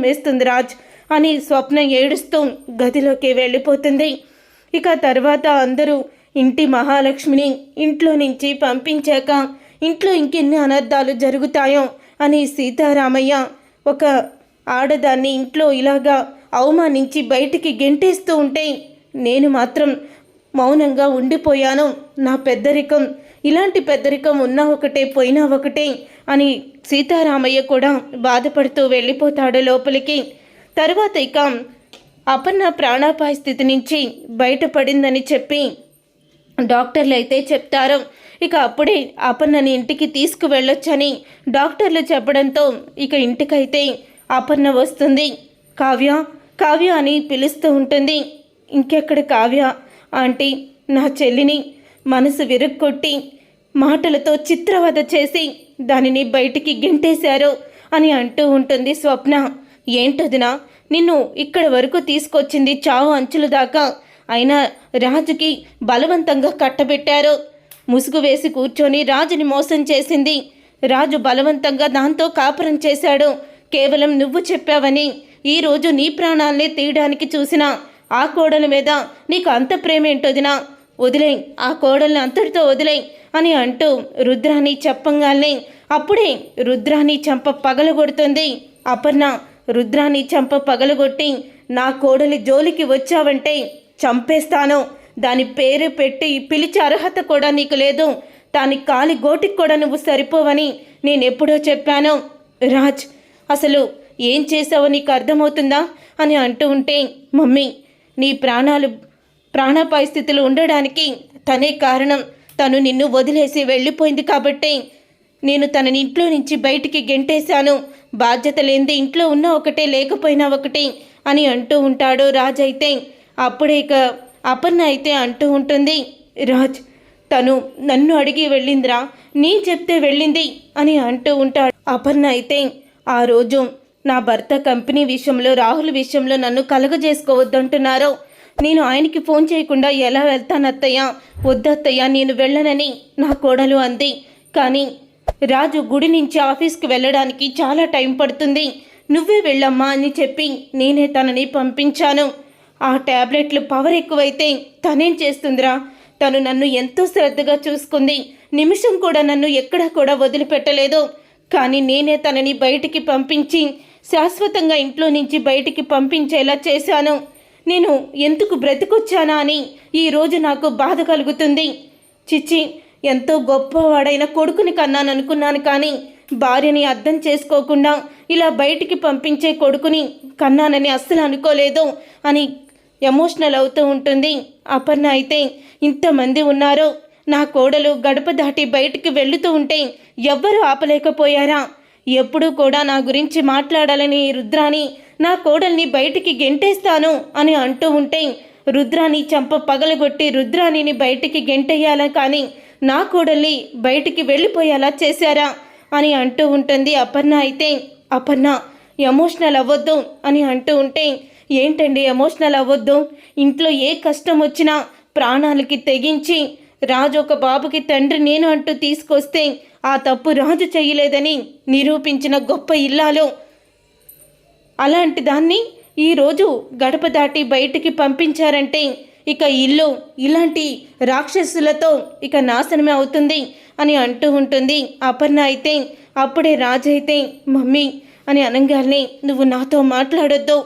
వేస్తుంది రాజ్ అని స్వప్న ఏడుస్తూ గదిలోకి వెళ్ళిపోతుంది. ఇక తర్వాత అందరూ ఇంటి మహాలక్ష్మిని ఇంట్లో నుంచి పంపించాక ఇంట్లో ఇంకెన్ని అనర్థాలు జరుగుతాయో అని సీతారామయ్య ఒక ఆడదాన్ని ఇంట్లో ఇలాగా అవమానించి బయటికి గెంటేస్తూ ఉంటే నేను మాత్రం మౌనంగా ఉండిపోయాను. నా పెద్దరికం, ఇలాంటి పెద్దరికం ఉన్నా ఒకటే పోయినా ఒకటే అని సీతారామయ్య కూడా బాధపడుతూ వెళ్ళిపోతాడు లోపలికి. తర్వాత ఇక అపర్ణ ప్రాణాపాయ స్థితి నుంచి బయటపడిందని చెప్పి డాక్టర్లు అయితే చెప్తారు. ఇక అప్పుడే అపర్ణని ఇంటికి తీసుకువెళ్ళొచ్చని డాక్టర్లు చెప్పడంతో ఇక ఇంటికైతే అపర్ణ వస్తుంది. కావ్య కావ్య అని పిలుస్తూ ఉంటుంది. ఇంకెక్కడ కావ్య ఆంటీ, నా చెల్లిని మనసు విరుక్కొట్టి మాటలతో చిత్రవద చేసి దానిని బయటికి గెంటేశారు అని అంటూ ఉంటుంది స్వప్న. ఏంటదినా, నిన్ను ఇక్కడ వరకు తీసుకొచ్చింది చావు అంచుల దాకా, అయినా రాజుకి బలవంతంగా కట్టబెట్టారు. ముసుగు వేసి కూర్చొని రాజుని మోసం చేసింది. రాజు బలవంతంగా దాంతో కాపురం చేశాడు. కేవలం నువ్వు చెప్పావని ఈరోజు నీ ప్రాణాలనే తీయడానికి చూసిన ఆ కోడల మీద నీకు అంత ప్రేమ ఏంటోదినా, వదిలేయ్, ఆ కోడల్ని అంతటితో వదిలేయ్ అని అంటూ రుద్రాని చెప్పంగానే అప్పుడే రుద్రాని చంప పగలగొడుతుంది అపర్ణ. రుద్రాని చంప పగలగొట్టి నా కోడలి జోలికి వచ్చావంటే చంపేస్తాను, దాని పేరు పెట్టి పిలిచే అర్హత కూడా నీకు లేదు, దాని కాలి గోటికి కూడా నువ్వు సరిపోవని నేనెప్పుడో చెప్పాను. రాజ్, అసలు ఏం చేసావో నీకు అర్థమవుతుందా అని అంటూ ఉంటే, మమ్మీ, నీ ప్రాణాపాయ స్థితిలో ఉండడానికి తనే కారణం. తను నిన్ను వదిలేసి వెళ్ళిపోయింది కాబట్టి నేను తనని ఇంట్లో నుంచి బయటికి గెంటేశాను. బాధ్యత లేనిది ఇంట్లో ఉన్న ఒకటే లేకపోయినా ఒకటే అని అంటూ ఉంటాడు రాజ్. అయితే అప్పుడే ఇక అపర్ణ అయితే అంటూ ఉంటుంది, రాజ్, తను నన్ను అడిగి వెళ్ళిందిరా, నీ చెప్తే వెళ్ళింది అని అంటూ ఉంటాడు. అపర్ణ అయితే ఆ రోజు నా భర్త కంపెనీ విషయంలో రాహుల్ విషయంలో నన్ను కలగజేసుకోవద్దంటున్నారు. నేను ఆయనకి ఫోన్ చేయకుండా ఎలా వెళ్తానత్తయ్య, వద్దత్తయ్య, నేను వెళ్ళనని నా కోడలు అంది. కానీ రాజు గుడి నుంచి ఆఫీస్కి వెళ్ళడానికి చాలా టైం పడుతుంది, నువ్వే వెళ్ళమ్మా అని చెప్పి నేనే తనని పంపించాను. ఆ ట్యాబ్లెట్లు పవర్ ఎక్కువైతే తనేం చేస్తుందిరా, తను నన్ను ఎంతో శ్రద్ధగా చూసుకుంది, నిమిషం కూడా నన్ను ఎక్కడా కూడా వదిలిపెట్టలేదు. కానీ నేనే తనని బయటికి పంపించి శాశ్వతంగా ఇంట్లో నుంచి బయటికి పంపించేలా చేశాను. నేను ఎందుకు బ్రతికొచ్చానా అని ఈరోజు నాకు బాధ కలుగుతుంది. చిచ్చి, ఎంతో గొప్పవాడైన కొడుకుని కన్నాననుకున్నాను, కానీ భార్యని అర్థం చేసుకోకుండా ఇలా బయటికి పంపించే కొడుకుని కన్నానని అస్సలు అనుకోలేదు అని ఎమోషనల్ అవుతూ ఉంటుంది అపర్ణ. అయితే ఇంతమంది ఉన్నారు, నా కోడలు గడప దాటి బయటికి వెళుతూ ఉంటే ఎవ్వరూ ఆపలేకపోయారా? ఎప్పుడూ కూడా నా గురించి మాట్లాడాలని రుద్రాని నా కోడల్ని బయటికి గెంటేస్తాను అని అంటూ ఉంటే రుద్రాని చంప పగలగొట్టి రుద్రాణిని బయటికి గెంటేయాలా, కానీ నా కోడల్ని బయటికి వెళ్ళిపోయేలా చేశారా అని అంటూ ఉంటుంది అపర్ణ. అయితే అపర్ణ, ఎమోషనల్ అవ్వద్దు అని అంటూ ఉంటే, ఏంటండి ఎమోషనల్ అవ్వద్దు, ఇంట్లో ఏ కష్టం వచ్చినా ప్రాణాలకి తెగించి రాజు ఒక బాబుకి తండ్రి నేను అంటూ తీసుకొస్తే ఆ తప్పు రాజు చేయలేదని నిరూపించిన గొప్ప ఇల్లాలు. అలాంటి దాన్ని ఈరోజు గడప దాటి బయటికి పంపించారంటే ఇక ఇల్లు ఇలాంటి రాక్షసులతో ఇక నాశనమే అవుతుంది అని అంటూ ఉంటుంది అపర్ణ. అయితే అప్పుడే రాజు అయితే, మమ్మీ అని అనగానే, నువ్వు నాతో మాట్లాడొద్దు,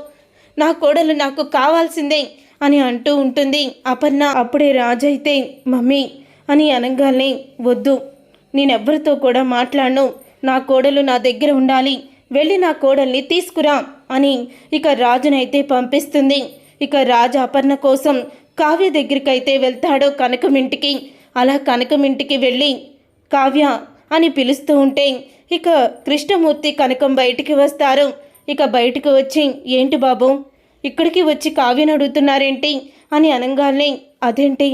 నా కోడలు నాకు కావాల్సిందే అని అంటూ ఉంటుంది అపర్ణ. అప్పుడే రాజు అయితే, మమ్మీ అని అనగానే, వద్దు, నేనెవ్వరితో కూడా మాట్లాడను, నా కోడలు నా దగ్గర ఉండాలి, వెళ్ళి నా కోడల్ని తీసుకురా అని ఇక రాజునైతే పంపిస్తుంది. ఇక రాజు అపర్ణ కోసం కావ్య దగ్గరికైతే వెళ్తాడు, కనకమింటికి. అలా కనకమింటికి వెళ్ళి కావ్య అని పిలుస్తూ ఉంటే ఇక కృష్ణమూర్తి కనకం బయటికి వస్తారు. ఇక బయటికి వచ్చి, ఏంటి బాబు ఇక్కడికి వచ్చి కావ్యను అడుగుతున్నారేంటి అని అనగానే, అదేంటి,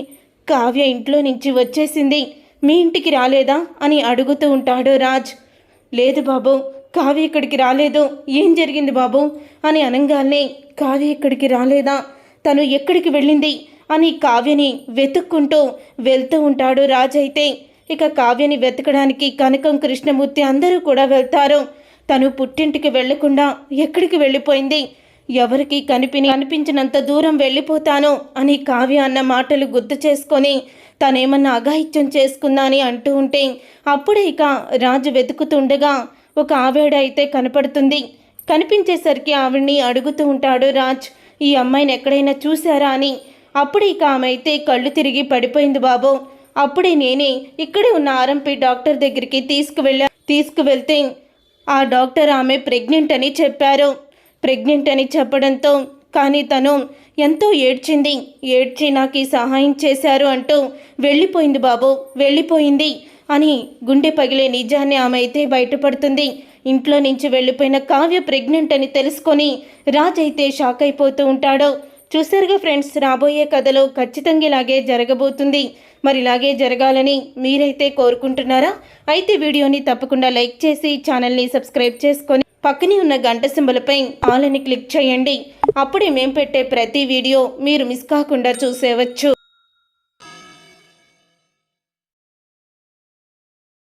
కావ్య ఇంట్లో నుంచి వచ్చేసింది, మీ ఇంటికి రాలేదా అని అడుగుతూ ఉంటాడు రాజ్. లేదు బాబు, కావ్య ఇక్కడికి రాలేదు, ఏం జరిగింది బాబు అని అనగానే, కావ్య ఇక్కడికి రాలేదా, తను ఎక్కడికి వెళ్ళింది అని కావ్యని వెతుక్కుంటూ వెళ్తూ ఉంటాడు రాజ్. అయితే ఇక కావ్యని వెతకడానికి కనకం, కృష్ణమూర్తి అందరూ కూడా వెళ్తారు. తను పుట్టింటికి వెళ్లకుండా ఎక్కడికి వెళ్ళిపోయింది? ఎవరికి కనిపించినంత దూరం వెళ్ళిపోతాను అని కావ్య అన్న మాటలు గుర్తు చేసుకొని తనేమన్నా అఘాయిత్యం చేసుకుందా అని అంటూ ఉంటే అప్పుడే ఇక రాజు వెతుకుతుండగా ఒక ఆవిడ అయితే కనపడుతుంది. కనిపించేసరికి ఆవిడ్ని అడుగుతూ ఉంటాడు రాజ్, ఈ అమ్మాయిని ఎక్కడైనా చూశారా అని. అప్పుడే ఇక ఆమె అయితే కళ్ళు తిరిగి పడిపోయింది బాబు. అప్పుడే నేనే ఇక్కడే ఉన్న ఆర్ఎంపీ డాక్టర్ దగ్గరికి తీసుకువెళ్తే ఆ డాక్టర్ ఆమె ప్రెగ్నెంట్ అని చెప్పారు. ప్రెగ్నెంట్ అని చెప్పడంతో కానీ తను ఎంతో ఏడ్చి నాకు ఈ సహాయం చేశారు అంటూ వెళ్ళిపోయింది బాబు, వెళ్ళిపోయింది అని గుండె పగిలే నిజాన్ని ఆమె అయితే బయటపడుతుంది. ఇంట్లో నుంచి వెళ్ళిపోయిన కావ్య ప్రెగ్నెంట్ అని తెలుసుకొని రాజ్ అయితే షాక్ అయిపోతూ ఉంటాడు. చూసారుగా ఫ్రెండ్స్, రాబోయే కథలో ఖచ్చితంగా ఇలాగే జరగబోతుంది. మరి ఇలాగే జరగాలని మీరైతే కోరుకుంటున్నారా? అయితే వీడియోని తప్పకుండా లైక్ చేసి ఛానల్ని సబ్స్క్రైబ్ చేసుకొని పక్కనే ఉన్న గంట సింబల్పై ఆల్ అని క్లిక్ చేయండి. అప్పుడే మేము పెట్టే ప్రతి వీడియో మీరు మిస్ కాకుండా చూసేవచ్చు.